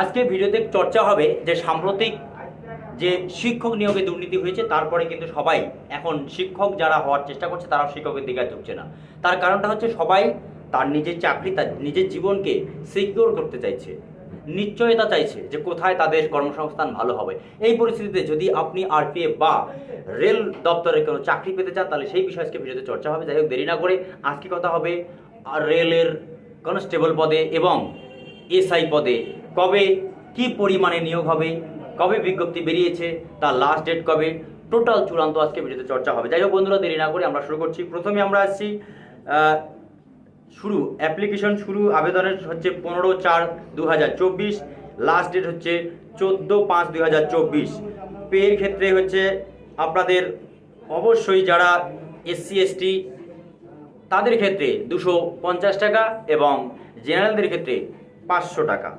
আজকে ভিডিওতে চর্চা হবে যে সাম্প্রতিক যে শিক্ষক নিয়োগে দুর্নীতি হয়েছে, তারপরে কিন্তু সবাই এখন শিক্ষক যারা হওয়ার চেষ্টা করছে তারা শিক্ষকের দিকে ঝুঁকছে না। তার কারণটা হচ্ছে সবাই তার নিজের চাকরি, তার নিজের জীবনকে সিকিউর করতে চাইছে, নিশ্চয়তা চাইছে যে কোথায় তাদের কর্মসংস্থান ভালো হবে। এই পরিস্থিতিতে যদি আপনি আরপিএফ বা রেল দপ্তরে কোনো চাকরি পেতে চান, তাহলে সেই বিষয়ে আজকে ভিডিওতে চর্চা হবে। যাই হোক, দেরি না করে আজকে কথা হবে রেলের কনস্টেবল পদে এবং এসআই পদে কবে কি পরিমাণে নিয়োগ হবে, কবে বিজ্ঞপ্তি বেরিয়েছে, তার লাস্ট ডেট কবে, টোটাল চূড়ান্ত আজকে ভিডিওতে চর্চা হবে। যাই হোক বন্ধুরা, দেরি না করে আমরা শুরু করছি। প্রথমে আমরা আসছি অ্যাপ্লিকেশন শুরু আবেদনের হচ্ছে 15/4/2024, লাস্ট ডেট হচ্ছে 14/5/2024। পের ক্ষেত্রে হচ্ছে আপনাদের অবশ্যই যারা SC ST তাদের ক্ষেত্রে 250 টাকা এবং জেনারেলদের ক্ষেত্রে 500 টাকা।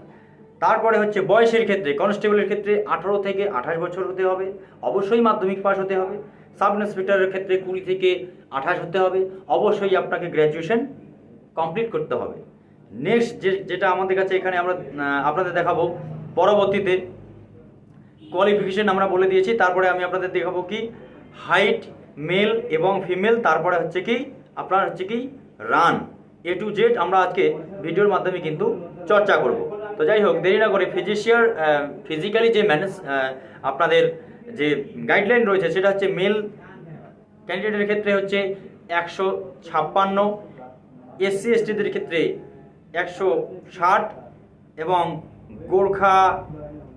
তারপরে হচ্ছে বয়সের ক্ষেত্রে কনস্টেবলের ক্ষেত্রে 18 থেকে 28 বছর হতে হবে, অবশ্যই মাধ্যমিক পাস হতে হবে। সাব ইন্সপেক্টরের ক্ষেত্রে 20 থেকে 28 হতে হবে, অবশ্যই আপনাকে গ্র্যাজুয়েশন কমপ্লিট করতে হবে। নেক্সট যেটা আমাদের কাছে এখানে আমরা আপনাদের দেখাবো পরবর্তীতে কোয়ালিফিকেশন আমরা বলে দিয়েছি। তারপরে আমি আপনাদের দেখাবো কি হাইট মেল এবং ফিমেল, তারপরে হচ্ছে কি আপনার হচ্ছে কি রান, A to Z আমরা আজকে ভিডিওর মাধ্যমে কিন্তু চর্চা করব। তো যাই হোক, দেরি না করে ফিজিক্যালি যে আপনাদের যে গাইডলাইন রয়েছে সেটা হচ্ছে মেল ক্যান্ডিডেটের ক্ষেত্রে হচ্ছে 156, SC STদের ক্ষেত্রে 160 এবং গোর্খা,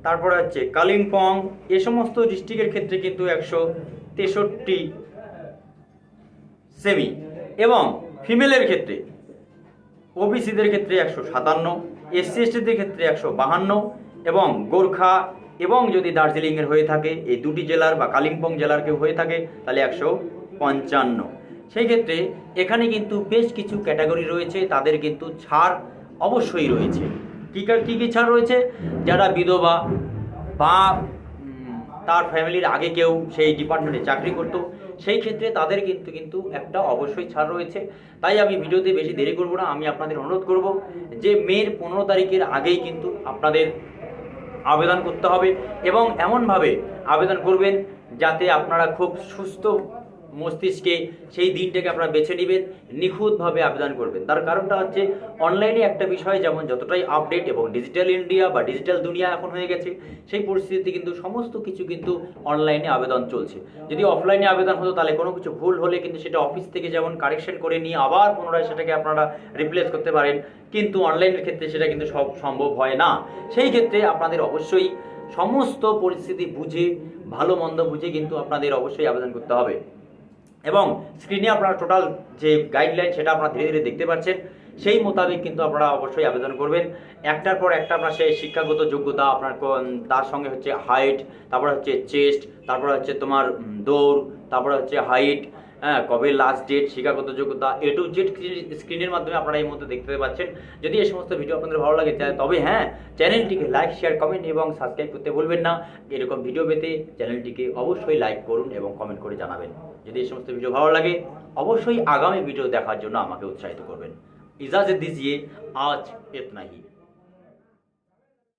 তারপরে হচ্ছে কালিম্পং, এ সমস্ত ডিস্ট্রিক্টের ক্ষেত্রে কিন্তু 163 সেমি, এবং ফিমেলের ক্ষেত্রে ওবিসিদের ক্ষেত্রে 157, SC STদের ক্ষেত্রে 152 এবং গোর্খা এবং যদি দার্জিলিংয়ের হয়ে থাকে, এই দুটি জেলার বা কালিম্পং জেলার কেউ হয়ে থাকে, তাহলে 155। সেই ক্ষেত্রে এখানে কিন্তু বেশ কিছু ক্যাটাগরি রয়েছে, তাদের কিন্তু ছাড় অবশ্যই রয়েছে। কী কী ছাড় রয়েছে? যারা বিধবা বা তার ফ্যামিলির আগে কেউ সেই ডিপার্টমেন্টে চাকরি করতো, সেই ক্ষেত্রে তাদের কিন্তু একটা অবশ্যই ছাড় রয়েছে। তাই আমি ভিডিওতে বেশি দেরি করব না, আমি আপনাদের অনুরোধ করব যে মের 15 তারিখের আগেই কিন্তু আপনাদের আবেদন করতে হবে এবং এমনভাবে আবেদন করবেন যাতে আপনারা খুব সুস্থ মস্তিষ্কে সেই দিনটাকে আপনারা বেছে নেবেন, নিখুঁতভাবে আবেদন করবেন। তার কারণটা হচ্ছে অনলাইনে একটা বিষয় যেমন যতটাই আপডেট এবং ডিজিটাল ইন্ডিয়া বা ডিজিটাল দুনিয়া এখন হয়ে গেছে, সেই পরিস্থিতিতে কিন্তু সমস্ত কিছু কিন্তু অনলাইনে আবেদন চলছে। যদি অফলাইনে আবেদন হতো তাহলে কোনো কিছু ভুল হলে কিন্তু সেটা অফিস থেকে যেমন কারেকশন করে নিয়ে আবার পুনরায় সেটাকে আপনারা রিপ্লেস করতে পারেন, কিন্তু অনলাইনের ক্ষেত্রে সেটা কিন্তু সব সম্ভব হয় না। সেই ক্ষেত্রে আপনাদের অবশ্যই সমস্ত পরিস্থিতি বুঝে, ভালো মন্দ বুঝে কিন্তু আপনাদের অবশ্যই আবেদন করতে হবে। এবং স্ক্রিনে আপনারা টোটাল যে গাইডলাইন সেটা আপনারা ধীরে ধীরে দেখতে পাচ্ছেন, সেই মোতাবেক কিন্তু আপনারা অবশ্যই আবেদন করবেন। একটার পর একটা আপনার সেই শিক্ষাগত যোগ্যতা, আপনার তার সঙ্গে হচ্ছে হাইট, তারপরে হচ্ছে চেস্ট, তারপরে হচ্ছে তোমার দৌড়, তারপরে হচ্ছে হাইট, কবে লাস্ট ডেট, শিক্ষাগত যোগ্যতা, A to Z স্ক্রিনের মাধ্যমে আপনারা এই মুহূর্তে দেখতে পাচ্ছেন। যদি এই সমস্ত ভিডিও আপনাদের ভালো লাগে তবে চ্যানেলটিকে লাইক, শেয়ার, কমেন্ট এবং সাবস্ক্রাইব করতে ভুলবেন না। এরকম ভিডিও পেতে চ্যানেলটিকে অবশ্যই লাইক করুন এবং কমেন্ট করে জানাবেন। যদি এই সমস্ত ভিডিও ভালো লাগে অবশ্যই আগামী ভিডিও দেখার জন্য আমাকে উৎসাহিত করবেন। इजाज़त दीजिए, आज इतना ही।